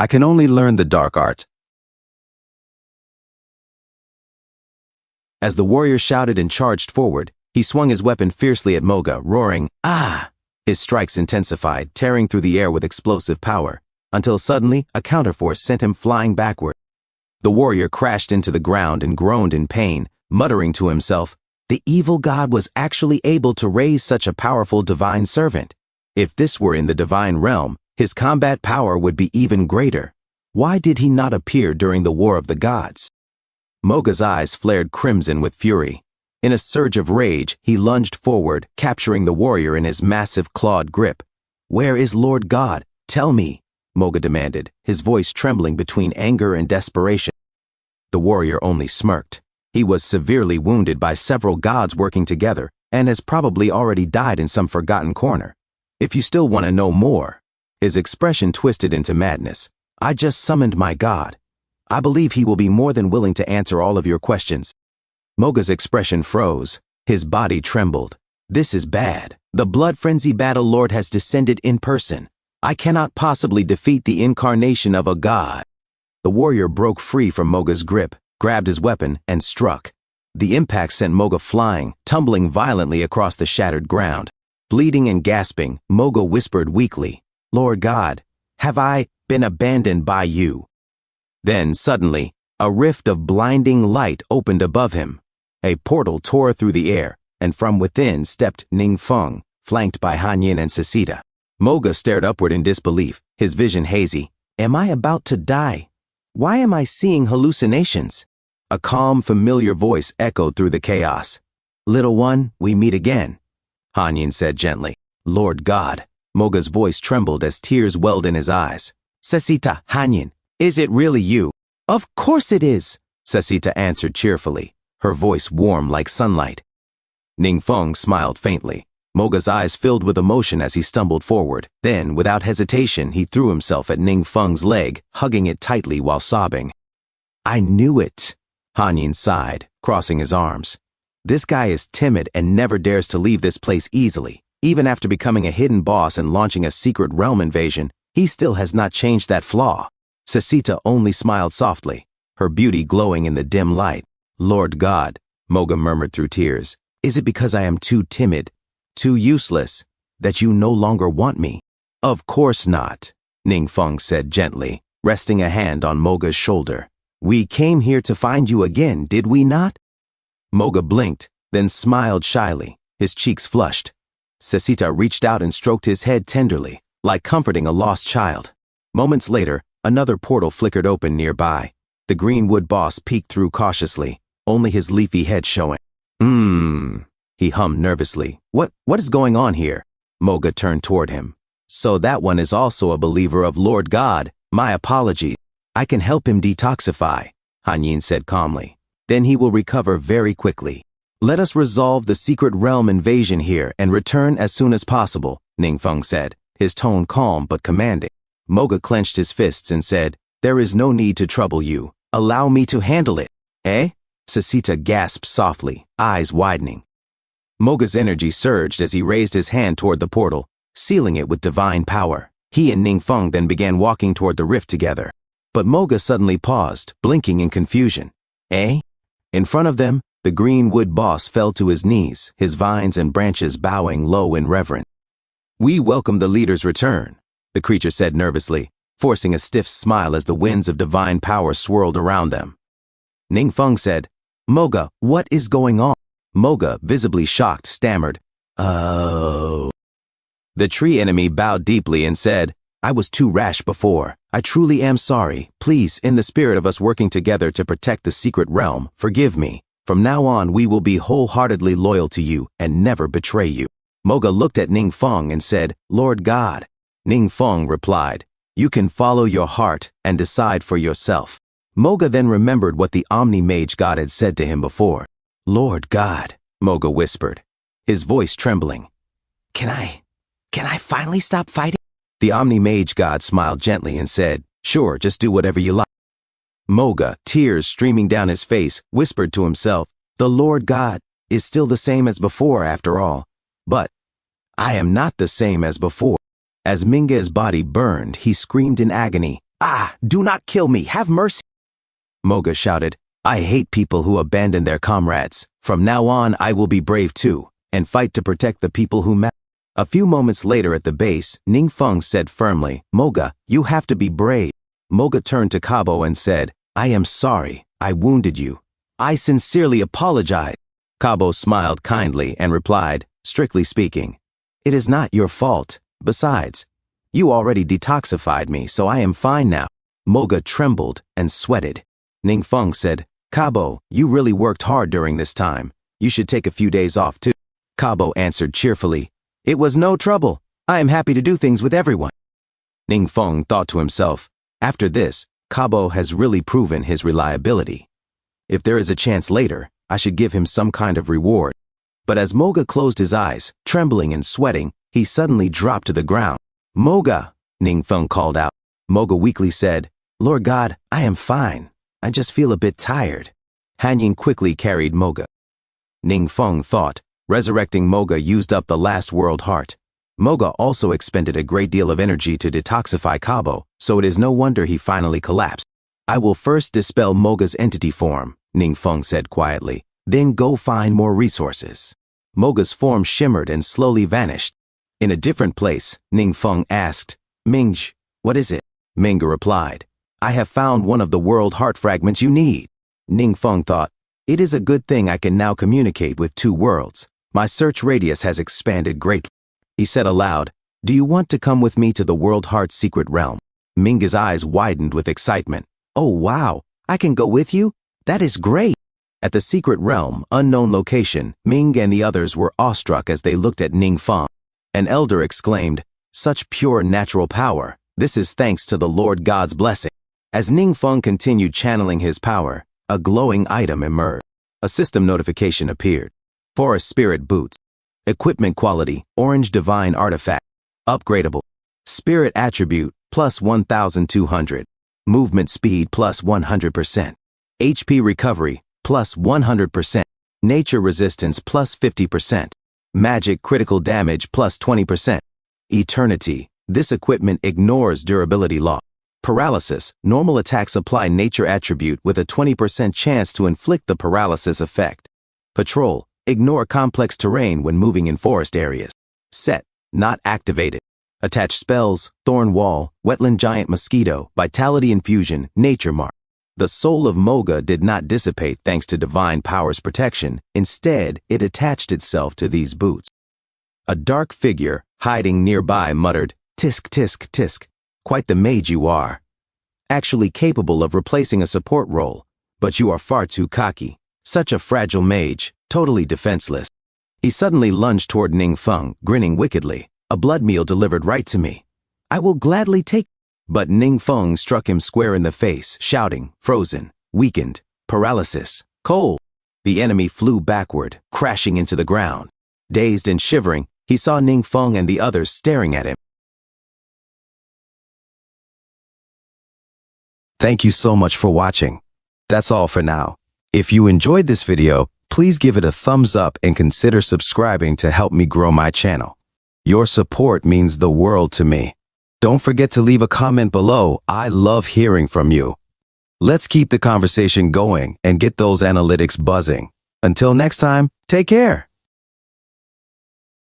I can only learn the dark art. As the warrior shouted and charged forward, he swung his weapon fiercely at Moga, roaring, "Ah!" His strikes intensified, tearing through the air with explosive power, until suddenly a counterforce sent him flying backward. The warrior crashed into the ground and groaned in pain, muttering to himself, the evil god was actually able to raise such a powerful divine servant. If this were in the divine realm, his combat power would be even greater. Why did he not appear during the War of the Gods? Moga's eyes flared crimson with fury. In a surge of rage, he lunged forward, capturing the warrior in his massive clawed grip. "Where is Lord God? Tell me," Moga demanded, his voice trembling between anger and desperation. The warrior only smirked. He was severely wounded by several gods working together and has probably already died in some forgotten corner. "If you still want to know more," his expression twisted into madness, "I just summoned my god. I believe he will be more than willing to answer all of your questions." Moga's expression froze. His body trembled. "This is bad. The blood frenzy battle lord has descended in person. I cannot possibly defeat the incarnation of a god." The warrior broke free from Moga's grip, grabbed his weapon, and struck. The impact sent Moga flying, tumbling violently across the shattered ground. Bleeding and gasping, Moga whispered weakly, "Lord God, have I been abandoned by you?" Then, suddenly, a rift of blinding light opened above him. A portal tore through the air, and from within stepped Ningfeng, flanked by Hanyin and Sasita. Moga stared upward in disbelief, his vision hazy. "Am I about to die? Why am I seeing hallucinations?" A calm, familiar voice echoed through the chaos. "Little one, we meet again," Hanyin said gently. "Lord God." Moga's voice trembled as tears welled in his eyes. "Sasita, Hanyin, is it really you?" "Of course it is," Sasita answered cheerfully, her voice warm like sunlight. Ningfeng smiled faintly. Moga's eyes filled with emotion as he stumbled forward. Then, without hesitation, he threw himself at Ningfeng's leg, hugging it tightly while sobbing. "I knew it," Hanyin sighed, crossing his arms. "This guy is timid and never dares to leave this place easily. Even after becoming a hidden boss and launching a secret realm invasion, he still has not changed that flaw." Sasita only smiled softly, her beauty glowing in the dim light. "Lord God," Moga murmured through tears, "is it because I am too timid, too useless, that you no longer want me?" "Of course not," Ningfeng said gently, resting a hand on Moga's shoulder. "We came here to find you again, did we not?" Moga blinked, then smiled shyly, his cheeks flushed. Sasita reached out and stroked his head tenderly, like comforting a lost child. Moments later, another portal flickered open nearby. The greenwood boss peeked through cautiously, only his leafy head showing. He hummed nervously. What is going on here?" Moga turned toward him. "So that one is also a believer of Lord God. My apologies. I can help him detoxify," Hanyin said calmly. "Then he will recover very quickly. Let us resolve the secret realm invasion here and return as soon as possible," Ningfeng said, his tone calm but commanding. Moga clenched his fists and said, "There is no need to trouble you. Allow me to handle it." "Eh?" Sasita gasped softly, eyes widening. Moga's energy surged as he raised his hand toward the portal, sealing it with divine power. He and Ningfeng then began walking toward the rift together. But Moga suddenly paused, blinking in confusion. "Eh?" In front of them, the greenwood boss fell to his knees, his vines and branches bowing low in reverence. "We welcome the leader's return," the creature said nervously, forcing a stiff smile as the winds of divine power swirled around them. Ningfeng said, "Moga, what is going on?" Moga, visibly shocked, stammered, "Oh." The tree enemy bowed deeply and said, "I was too rash before. I truly am sorry. Please, in the spirit of us working together to protect the secret realm, forgive me. From now on, we will be wholeheartedly loyal to you and never betray you." Moga looked at Ningfeng and said, "Lord God." Ningfeng replied, "You can follow your heart and decide for yourself." Moga then remembered what the Omni-Mage God had said to him before. "Lord God," Moga whispered, his voice trembling. Can I finally stop fighting?" The Omni-Mage God smiled gently and said, "Sure, just do whatever you like." Moga, tears streaming down his face, whispered to himself, "The Lord God is still the same as before after all. But I am not the same as before." As Minga's body burned, he screamed in agony, Ah, do not kill me, have mercy. Moga shouted, I hate people who abandon their comrades. From now on, I will be brave too, and fight to protect the people who matter. A few moments later at the base, Ningfeng said firmly, Moga, you have to be brave. Moga turned to Kabo and said, I am sorry, I wounded you. I sincerely apologize. Kabo smiled kindly and replied, strictly speaking, it is not your fault. Besides, you already detoxified me, so I am fine now. Moga trembled and sweated. Ningfeng said, Kabo, you really worked hard during this time. You should take a few days off too. Kabo answered cheerfully, it was no trouble. I am happy to do things with everyone. Ningfeng thought to himself, after this, Kabo has really proven his reliability. If there is a chance later, I should give him some kind of reward. But as Moga closed his eyes, trembling and sweating, he suddenly dropped to the ground. Moga, Ningfeng called out. Moga weakly said, Lord God, I am fine. I just feel a bit tired. Hanying quickly carried Moga. Ningfeng thought, resurrecting Moga used up the last world heart. Moga also expended a great deal of energy to detoxify Kabo, so it is no wonder he finally collapsed. I will first dispel Moga's entity form, Ningfeng said quietly, then go find more resources. Moga's form shimmered and slowly vanished. In a different place, Ningfeng asked, Mingj, what is it? Minga replied, I have found one of the world heart fragments you need. Ningfeng thought, it is a good thing I can now communicate with two worlds. My search radius has expanded greatly. He said aloud, do you want to come with me to the world heart's secret realm? Minga's eyes widened with excitement. Oh wow, I can go with you? That is great. At the secret realm, unknown location, Ming and the others were awestruck as they looked at Ningfeng. An elder exclaimed, such pure natural power. This is thanks to the Lord God's blessing. As Ningfeng continued channeling his power, a glowing item emerged. A system notification appeared. Forest Spirit Boots. Equipment quality, Orange Divine Artifact. Upgradable. Spirit Attribute, plus 1,200. Movement Speed, plus 100%. HP Recovery, plus 100%. Nature Resistance, plus 50%. Magic Critical Damage, plus 20%. Eternity. This equipment ignores durability loss. Paralysis. Normal attacks apply Nature Attribute with a 20% chance to inflict the paralysis effect. Patrol. Ignore complex terrain when moving in forest areas. Set. Not activated. Attach spells, Thorn Wall, Wetland Giant Mosquito, Vitality Infusion, Nature Mark. The soul of Moga did not dissipate thanks to divine power's protection. Instead, it attached itself to these boots. A dark figure, hiding nearby, muttered, Tisk, tisk, tisk. Quite the mage you are. Actually capable of replacing a support role, but you are far too cocky. Such a fragile mage, totally defenseless. He suddenly lunged toward Ningfeng, grinning wickedly. A blood meal delivered right to me. I will gladly take. But Ningfeng struck him square in the face, shouting, frozen, weakened, paralysis, cold. The enemy flew backward, crashing into the ground. Dazed and shivering, he saw Ningfeng and the others staring at him. Thank you so much for watching. That's all for now. If you enjoyed this video, please give it a thumbs up and consider subscribing to help me grow my channel. Your support means the world to me. Don't forget to leave a comment below. I love hearing from you. Let's keep the conversation going and get those analytics buzzing. Until next time, take care.